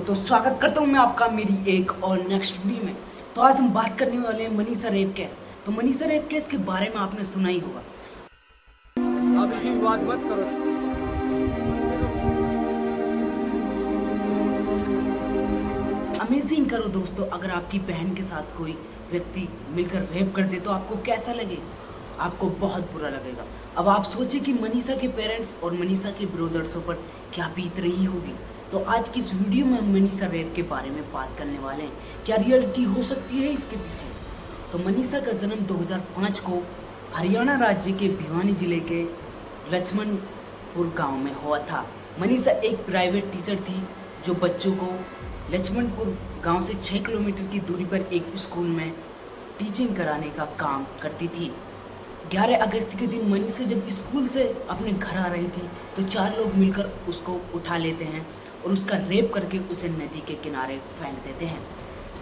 तो स्वागत करता हूँ मैं आपका मेरी एक और नेक्स्ट वीडियो में। तो आज हम बात करने वाले हैं मनीषा रेप केस। तो मनीषा रेप केस के बारे में आपने सुना ही होगा। आप इसी बात मत करो। अमेजिंग करो दोस्तों, अगर आपकी बहन के साथ कोई व्यक्ति मिलकर रेप कर दे तो आपको कैसा लगेगा? आपको बहुत बुरा लगेगा। अब आप सोचिए कि मनीषा के पेरेंट्स और मनीषा के ब्रदर्सों पर क्या बीत रही होगी। तो आज की इस वीडियो में हम मनीषा रेप के बारे में बात करने वाले हैं। क्या रियलिटी हो सकती है इसके पीछे? तो मनीषा का जन्म 2005 को हरियाणा राज्य के भिवानी जिले के लक्ष्मणपुर गांव में हुआ था। मनीषा एक प्राइवेट टीचर थी जो बच्चों को लक्ष्मणपुर गांव से 6 किलोमीटर की दूरी पर एक स्कूल में टीचिंग कराने का काम करती थी। 11 अगस्त के दिन मनीषा जब स्कूल से अपने घर आ रही थी तो 4 लोग मिलकर उसको उठा लेते हैं और उसका रेप करके उसे नदी के किनारे फेंक देते हैं।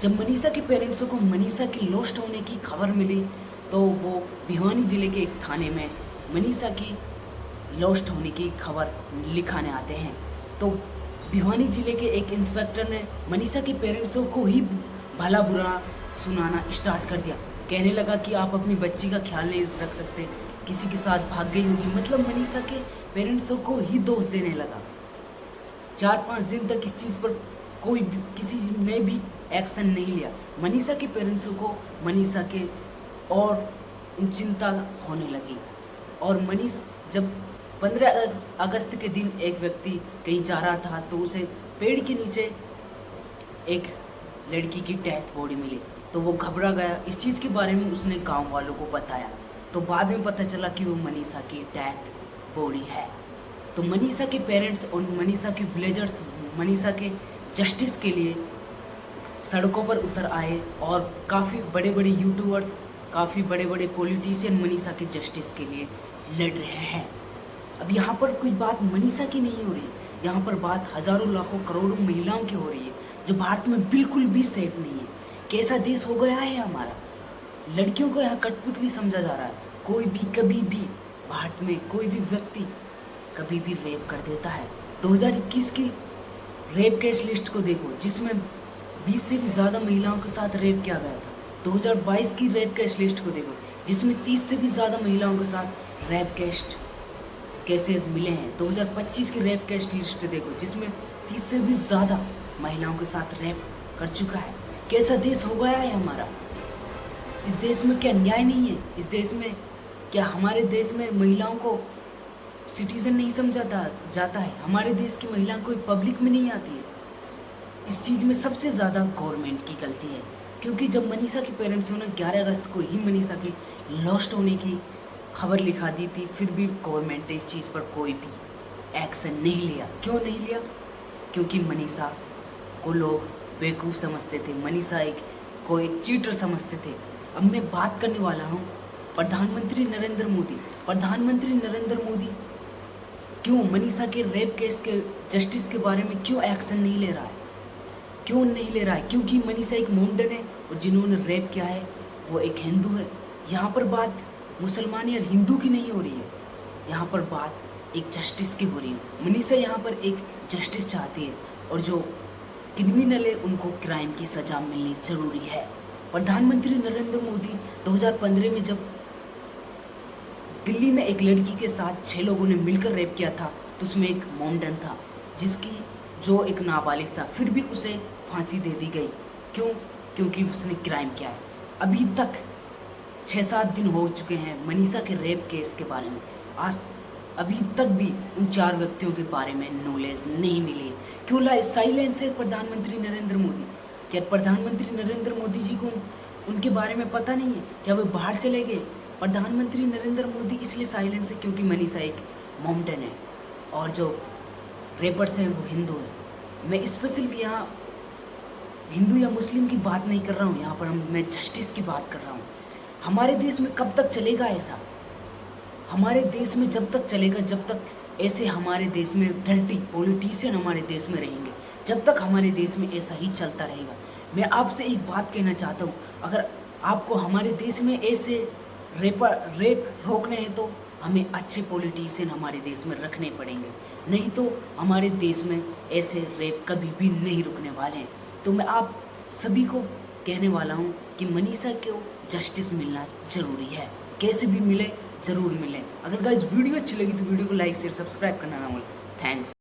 जब मनीषा के पेरेंट्सों को मनीषा की लॉस्ट होने की खबर मिली तो वो भिवानी जिले के एक थाने में मनीषा की लॉस्ट होने की खबर लिखाने आते हैं। तो भिवानी जिले के एक इंस्पेक्टर ने मनीषा के पेरेंट्सों को ही भला बुरा सुनाना स्टार्ट कर दिया। कहने लगा कि आप अपनी बच्ची का ख्याल नहीं रख सकते, किसी के साथ भाग गई होगी। मतलब मनीषा के पेरेंट्सों को ही दोष देने लगा। 4-5 दिन तक इस चीज़ पर किसी ने भी एक्शन नहीं लिया। मनीषा के पेरेंट्सों को मनीषा के और चिंता होने लगी। और मनीष जब 15 अगस्त के दिन एक व्यक्ति कहीं जा रहा था तो उसे पेड़ के नीचे एक लड़की की डेथ बॉडी मिली। तो वो घबरा गया। इस चीज़ के बारे में उसने गांव वालों को बताया। तो बाद में पता चला कि वो मनीषा की डेथ बॉडी है। तो मनीषा के पेरेंट्स और मनीषा के विलेजर्स मनीषा के जस्टिस के लिए सड़कों पर उतर आए और काफ़ी बड़े बड़े यूट्यूबर्स, काफ़ी बड़े बड़े पॉलिटिशियन मनीषा के जस्टिस के लिए लड़ रहे हैं। अब यहाँ पर कोई बात मनीषा की नहीं हो रही, यहाँ पर बात हज़ारों लाखों करोड़ों महिलाओं की हो रही है जो भारत में बिल्कुल भी सेफ नहीं है। कैसा देश हो गया है हमारा? लड़कियों को यहाँ कठपुतली समझा जा रहा है। कोई भी कभी भी भारत में कोई भी व्यक्ति कभी भी रेप कर देता है। 2021 की रेप केस लिस्ट को देखो जिसमें 20 से भी ज़्यादा महिलाओं के साथ रेप किया गया था। 2022 की रेप केस लिस्ट को देखो जिसमें 30 से भी ज़्यादा महिलाओं के साथ रेप केसेस मिले हैं। 2025 की रेप केस लिस्ट देखो जिसमें 30 से भी ज़्यादा महिलाओं के साथ रेप कर चुका है। कैसा देश हो गया है हमारा? इस देश में क्या न्याय नहीं है? इस देश में क्या हमारे देश में महिलाओं को सिटीजन नहीं समझा जाता है? हमारे देश की महिलाएं कोई पब्लिक में नहीं आती है। इस चीज़ में सबसे ज़्यादा गवर्नमेंट की गलती है, क्योंकि जब मनीषा के पेरेंट्स ने 11 अगस्त को ही मनीषा की लॉस्ट होने की खबर लिखा दी थी, फिर भी गवर्नमेंट ने इस चीज़ पर कोई भी एक्शन नहीं लिया। क्यों नहीं लिया? क्योंकि मनीषा को लोग बेवकूफ़ समझते थे, मनीषा को एक चीटर समझते थे। अब मैं बात करने वाला हूँ प्रधानमंत्री नरेंद्र मोदी। प्रधानमंत्री नरेंद्र मोदी क्यों मनीषा के रेप केस के जस्टिस के बारे में क्यों एक्शन नहीं ले रहा है? क्यों नहीं ले रहा है? क्योंकि मनीषा एक मोमडन है और जिन्होंने रेप किया है वो एक हिंदू है। यहाँ पर बात मुसलमान या हिंदू की नहीं हो रही है, यहाँ पर बात एक जस्टिस की हो रही है। मनीषा यहाँ पर एक जस्टिस चाहती है और जो क्रिमिनल है उनको क्राइम की सज़ा मिलनी ज़रूरी है। प्रधानमंत्री नरेंद्र मोदी 2015 में जब दिल्ली में एक लड़की के साथ 6 लोगों ने मिलकर रेप किया था तो उसमें एक मोमडन था जो एक नाबालिग था, फिर भी उसे फांसी दे दी गई। क्यों? क्योंकि उसने क्राइम किया है। अभी तक 6-7 दिन हो चुके हैं मनीषा के रेप केस के बारे में, आज अभी तक भी उन 4 व्यक्तियों के बारे में नॉलेज नहीं मिली। क्यों साइलेंस है प्रधानमंत्री नरेंद्र मोदी? क्या प्रधानमंत्री नरेंद्र मोदी जी को उनके बारे में पता नहीं है? क्या वे बाहर चले गए? प्रधानमंत्री नरेंद्र मोदी इसलिए साइलेंस है क्योंकि मनीषा एक मोमडन है और जो रेपर्स हैं वो हिंदू है। मैं स्पेशल यहाँ हिंदू या मुस्लिम की बात नहीं कर रहा हूँ, यहाँ पर मैं जस्टिस की बात कर रहा हूँ। हमारे देश में कब तक चलेगा ऐसा? हमारे देश में जब तक चलेगा जब तक ऐसे हमारे देश में डर्टी पॉलिटिशियन हमारे देश में रहेंगे, जब तक हमारे देश में ऐसा ही चलता रहेगा। मैं आपसे एक बात कहना चाहता हूँ, अगर आपको हमारे देश में ऐसे रेप रोकने हैं तो हमें अच्छे पॉलिटिशियन हमारे देश में रखने पड़ेंगे। नहीं तो हमारे देश में ऐसे रेप कभी भी नहीं रुकने वाले हैं। तो मैं आप सभी को कहने वाला हूँ कि मनीषा को जस्टिस मिलना ज़रूरी है, कैसे भी मिले ज़रूर मिले। अगर गाइस वीडियो अच्छी लगी तो वीडियो को लाइक शेयर सब्सक्राइब करना ना भूलें। थैंक्स।